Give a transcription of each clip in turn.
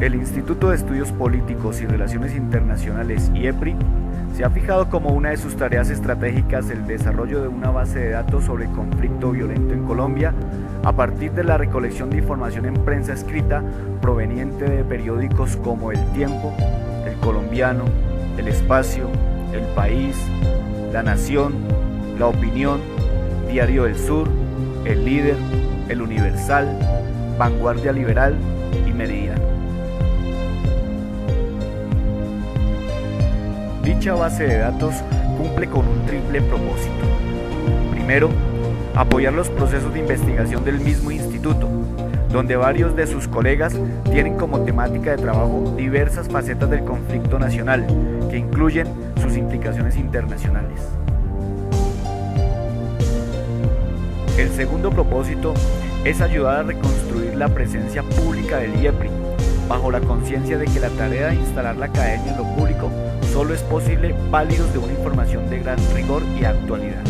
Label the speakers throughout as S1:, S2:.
S1: El Instituto de Estudios Políticos y Relaciones Internacionales, IEPRI, se ha fijado como una de sus tareas estratégicas el desarrollo de una base de datos sobre el conflicto violento en Colombia a partir de la recolección de información en prensa escrita proveniente de periódicos como El Tiempo, El Colombiano, El Espacio, El País, La Nación, La Opinión, Diario del Sur, El Líder, El Universal, Vanguardia Liberal y Meridiano. Dicha base de datos cumple con un triple propósito. Primero, apoyar los procesos de investigación del mismo instituto, donde varios de sus colegas tienen como temática de trabajo diversas facetas del conflicto nacional, que incluyen sus implicaciones internacionales. El segundo propósito es ayudar a reconstruir la presencia pública del IEPRI, bajo la conciencia de que la tarea de instalar la academia en lo público solo es posible válidos de una información de gran rigor y actualidad.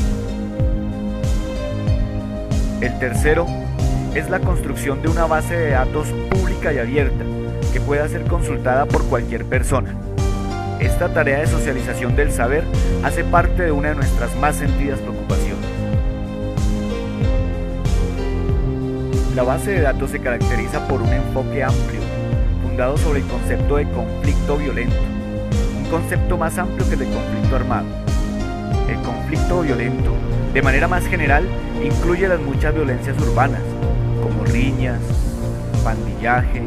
S1: El tercero es la construcción de una base de datos pública y abierta que pueda ser consultada por cualquier persona. Esta tarea de socialización del saber hace parte de una de nuestras más sentidas preocupaciones. La base de datos se caracteriza por un enfoque amplio, fundado sobre el concepto de conflicto violento, un concepto más amplio que el de conflicto armado. El conflicto violento, de manera más general, incluye las muchas violencias urbanas, como riñas, pandillaje,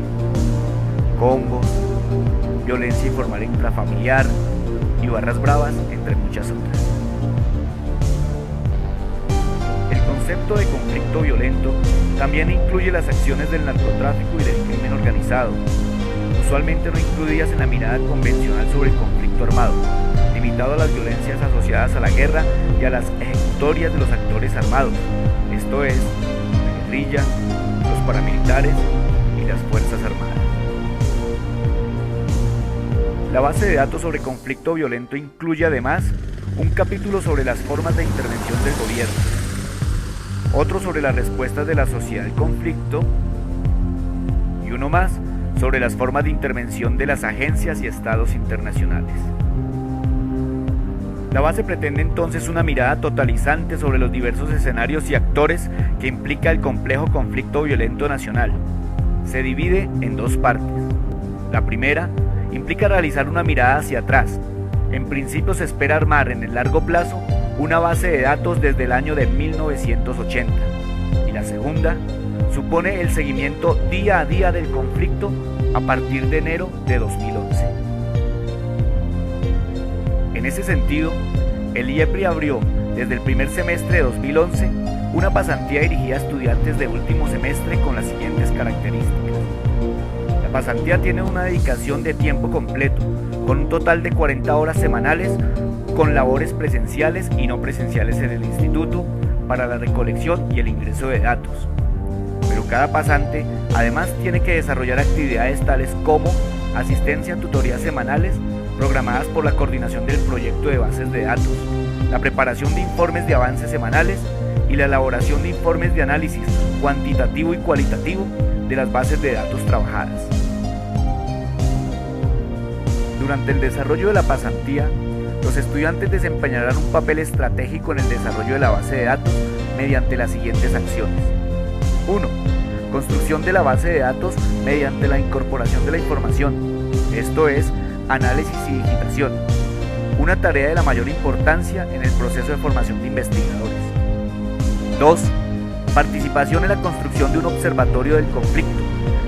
S1: combos, violencia informal intrafamiliar y barras bravas, entre muchas otras. El concepto de conflicto violento también incluye las acciones del narcotráfico y del crimen organizado, usualmente no incluidas en la mirada convencional sobre el conflicto armado, limitado a las violencias asociadas a la guerra y a las ejecutorias de los actores armados, esto es, la guerrilla, los paramilitares y las fuerzas armadas. La base de datos sobre conflicto violento incluye además un capítulo sobre las formas de intervención del gobierno, otro sobre las respuestas de la sociedad al conflicto y uno más sobre las formas de intervención de las agencias y estados internacionales. La base pretende entonces una mirada totalizante sobre los diversos escenarios y actores que implica el complejo conflicto violento nacional. Se divide en dos partes. La primera implica realizar una mirada hacia atrás. En principio se espera armar en el largo plazo una base de datos desde el año de 1980. Y la segunda supone el seguimiento día a día del conflicto a partir de enero de 2011. En ese sentido, el IEPRI abrió desde el primer semestre de 2011 una pasantía dirigida a estudiantes de último semestre con las siguientes características. La pasantía tiene una dedicación de tiempo completo, con un total de 40 horas semanales, con labores presenciales y no presenciales en el instituto para la recolección y el ingreso de datos. Pero cada pasante además tiene que desarrollar actividades tales como asistencia a tutorías semanales programadas por la coordinación del proyecto de bases de datos, la preparación de informes de avances semanales y la elaboración de informes de análisis cuantitativo y cualitativo de las bases de datos trabajadas. Durante el desarrollo de la pasantía, los estudiantes desempeñarán un papel estratégico en el desarrollo de la base de datos mediante las siguientes acciones. 1. Construcción de la base de datos mediante la incorporación de la información, esto es, análisis y digitación, una tarea de la mayor importancia en el proceso de formación de investigadores. 2. Participación en la construcción de un observatorio del conflicto,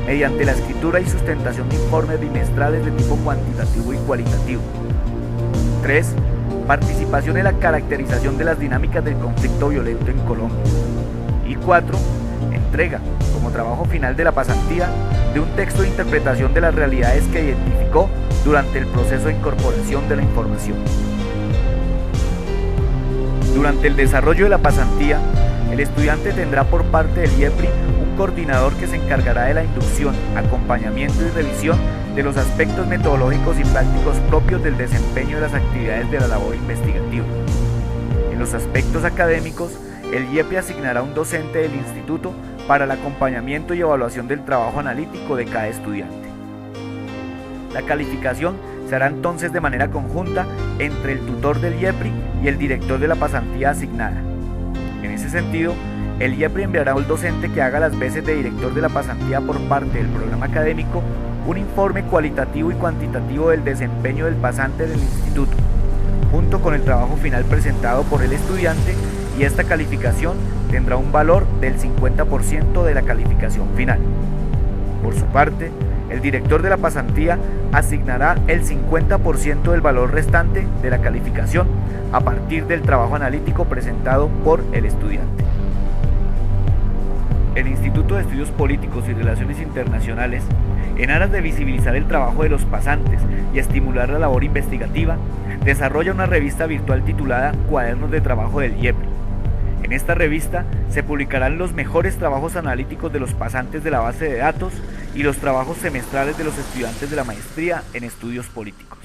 S1: mediante la escritura y sustentación de informes bimestrales de tipo cuantitativo y cualitativo. 3. Participación en la caracterización de las dinámicas del conflicto violento en Colombia. Y 4. Entrega, como trabajo final de la pasantía, de un texto de interpretación de las realidades que identificó durante el proceso de incorporación de la información. Durante el desarrollo de la pasantía, el estudiante tendrá por parte del IEPRI un coordinador que se encargará de la inducción, acompañamiento y revisión de los aspectos metodológicos y prácticos propios del desempeño de las actividades de la labor investigativa. En los aspectos académicos, el IEPRI asignará un docente del instituto para el acompañamiento y evaluación del trabajo analítico de cada estudiante. La calificación se hará entonces de manera conjunta entre el tutor del IEPRI y el director de la pasantía asignada. En ese sentido, el IEPRI enviará al docente que haga las veces de director de la pasantía por parte del programa académico un informe cualitativo y cuantitativo del desempeño del pasante en el instituto, junto con el trabajo final presentado por el estudiante, y esta calificación tendrá un valor del 50% de la calificación final. Por su parte, el director de la pasantía asignará el 50% del valor restante de la calificación a partir del trabajo analítico presentado por el estudiante. El Instituto de Estudios Políticos y Relaciones Internacionales, en aras de visibilizar el trabajo de los pasantes y estimular la labor investigativa, desarrolla una revista virtual titulada Cuadernos de Trabajo del IEPRI. En esta revista se publicarán los mejores trabajos analíticos de los pasantes de la base de datos y los trabajos semestrales de los estudiantes de la maestría en estudios políticos.